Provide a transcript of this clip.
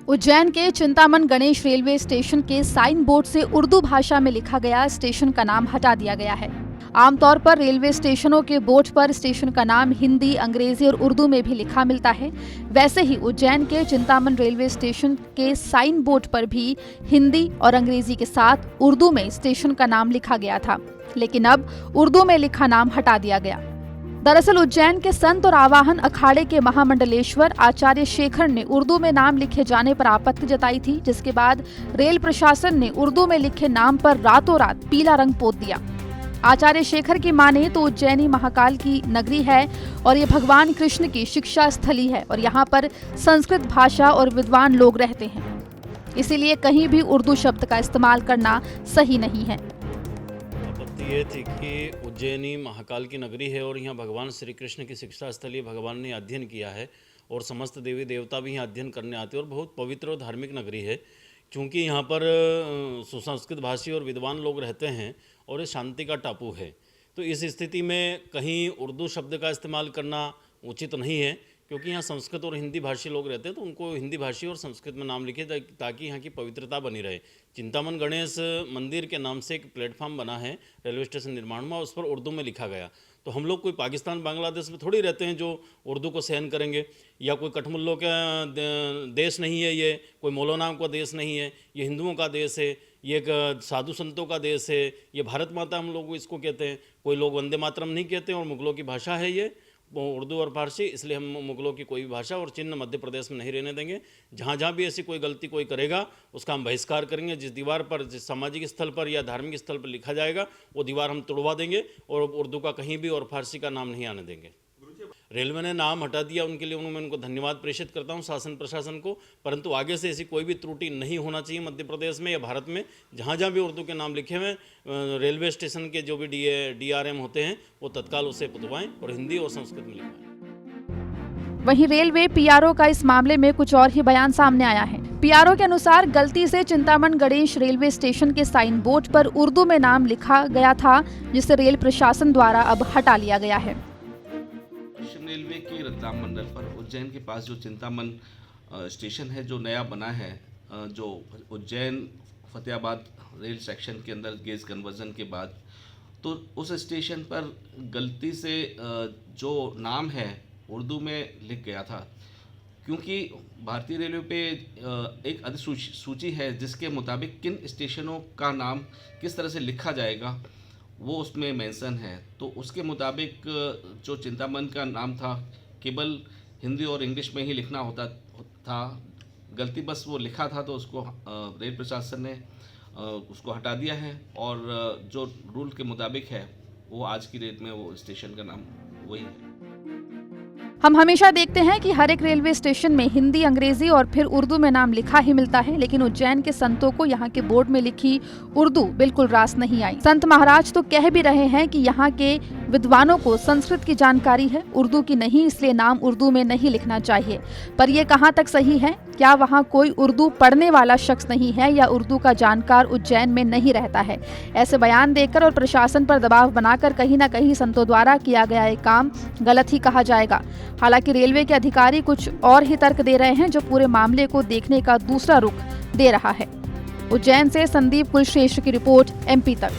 उज्जैन के Chintaman Ganesh railway station के sign board से उर्दू भाषा में लिखा गया स्टेशन का नाम हटा दिया गया है। आमतौर पर रेलवे स्टेशनों के बोर्ड पर स्टेशन का नाम हिंदी, अंग्रेजी और उर्दू में भी लिखा मिलता है। वैसे ही उज्जैन के चिंतामन रेलवे स्टेशन के साइन बोर्ड पर भी हिंदी और अंग्रेजी के साथ उर्दू में स्टेशन का नाम लिखा गया था, लेकिन अब उर्दू में लिखा नाम हटा दिया गया। दरअसल उज्जैन के संत और आवाहन अखाड़े के महामंडलेश्वर आचार्य शेखर ने उर्दू में नाम लिखे जाने पर आपत्ति जताई थी, जिसके बाद रेल प्रशासन ने उर्दू में लिखे नाम पर रातों रात पीला रंग पोत दिया। आचार्य शेखर की माने तो उज्जैनी महाकाल की नगरी है और ये भगवान कृष्ण की शिक्षा स्थली है और यहाँ पर संस्कृत भाषा और विद्वान लोग रहते हैं, इसीलिए कहीं भी उर्दू शब्द का इस्तेमाल करना सही नहीं है। ये थी कि उज्जैनी महाकाल की नगरी है और यहाँ भगवान श्री कृष्ण की शिक्षा स्थलीय भगवान ने अध्ययन किया है और समस्त देवी देवता भी यहाँ अध्ययन करने आते हैं और बहुत पवित्र और धार्मिक नगरी है। क्योंकि यहाँ पर सुसंस्कृत भाषी और विद्वान लोग रहते हैं और ये शांति का टापू है, तो इस स्थिति में कहीं उर्दू शब्द का इस्तेमाल करना उचित नहीं है। क्योंकि यहाँ संस्कृत और हिंदी भाषी लोग रहते हैं तो उनको हिंदी भाषी और संस्कृत में नाम लिखे ताकि यहाँ की पवित्रता बनी रहे। चिंतामन गणेश मंदिर के नाम से एक प्लेटफॉर्म बना है रेलवे स्टेशन निर्माण में, उस पर उर्दू में लिखा गया। तो हम लोग कोई पाकिस्तान बांग्लादेश में थोड़ी रहते हैं जो उर्दू को सहन करेंगे, या कोई कठमुल्लों का देश नहीं है, ये कोई मौलानाओं का देश नहीं है, ये हिंदुओं का देश है, ये एक साधु संतों का देश है, ये भारत माता हम लोग इसको कहते हैं। कोई लोग वंदे मातरम नहीं कहते और मुगलों की भाषा है ये उर्दू और फारसी, इसलिए हम मुगलों की कोई भी भाषा और चिन्ह मध्य प्रदेश में नहीं रहने देंगे। जहाँ जहाँ भी ऐसी कोई गलती कोई करेगा उसका हम बहिष्कार करेंगे। जिस दीवार पर, जिस सामाजिक स्थल पर या धार्मिक स्थल पर लिखा जाएगा वो दीवार हम तोड़वा देंगे और उर्दू का कहीं भी और फारसी का नाम नहीं आने देंगे। रेलवे ने नाम हटा दिया, उनके लिए मैं उनको धन्यवाद प्रेषित करता हूं शासन प्रशासन को, परंतु आगे से ऐसी कोई भी त्रुटि नहीं होना चाहिए मध्य प्रदेश में या भारत में। जहां जहां भी उर्दू के नाम लिखे हुए रेलवे स्टेशन के जो भी DRM होते हैं वो तत्काल उसे पुतवाएं और हिंदी और संस्कृत में लिखवाएं। वहीं रेलवे PRO का इस मामले में कुछ और ही बयान सामने आया है। PRO के अनुसार गलती से चिंतामन गणेश रेलवे स्टेशन के साइन बोर्ड पर उर्दू में नाम लिखा गया था, जिसे रेल प्रशासन द्वारा अब हटा लिया गया है। रेलवे के रतलाम मंडल पर उज्जैन के पास जो चिंतामन स्टेशन है जो नया बना है, जो उज्जैन फतेहाबाद रेल सेक्शन के अंदर गेज कन्वर्जन के बाद, तो उस स्टेशन पर गलती से जो नाम है उर्दू में लिख गया था। क्योंकि भारतीय रेलवे पे एक अधिसूची है जिसके मुताबिक किन स्टेशनों का नाम किस तरह से लिखा जाएगा वो उसमें मेंशन है। तो उसके मुताबिक जो चिंतामन का नाम था केवल हिंदी और इंग्लिश में ही लिखना होता था, गलती बस वो लिखा था, तो उसको रेल प्रशासन ने उसको हटा दिया है और जो रूल के मुताबिक है वो आज की डेट में वो स्टेशन का नाम वही है। हम हमेशा देखते हैं कि हर एक रेलवे स्टेशन में हिंदी, अंग्रेजी और फिर उर्दू में नाम लिखा ही मिलता है, लेकिन उज्जैन के संतों को यहाँ के बोर्ड में लिखी उर्दू बिल्कुल रास नहीं आई। संत महाराज तो कह भी रहे हैं कि यहाँ के विद्वानों को संस्कृत की जानकारी है, उर्दू की नहीं, इसलिए नाम उर्दू में नहीं लिखना चाहिए। पर ये कहाँ तक सही है? क्या वहाँ कोई उर्दू पढ़ने वाला शख्स नहीं है या उर्दू का जानकार उज्जैन में नहीं रहता है? ऐसे बयान देकर और प्रशासन पर दबाव बनाकर कहीं न कहीं संतों द्वारा किया गया ये काम गलत ही कहा जाएगा। हालांकि रेलवे के अधिकारी कुछ और ही तर्क दे रहे हैं जो पूरे मामले को देखने का दूसरा रुख दे रहा है। उज्जैन से संदीप कुलश्रेष्ठ की रिपोर्ट, MP तक।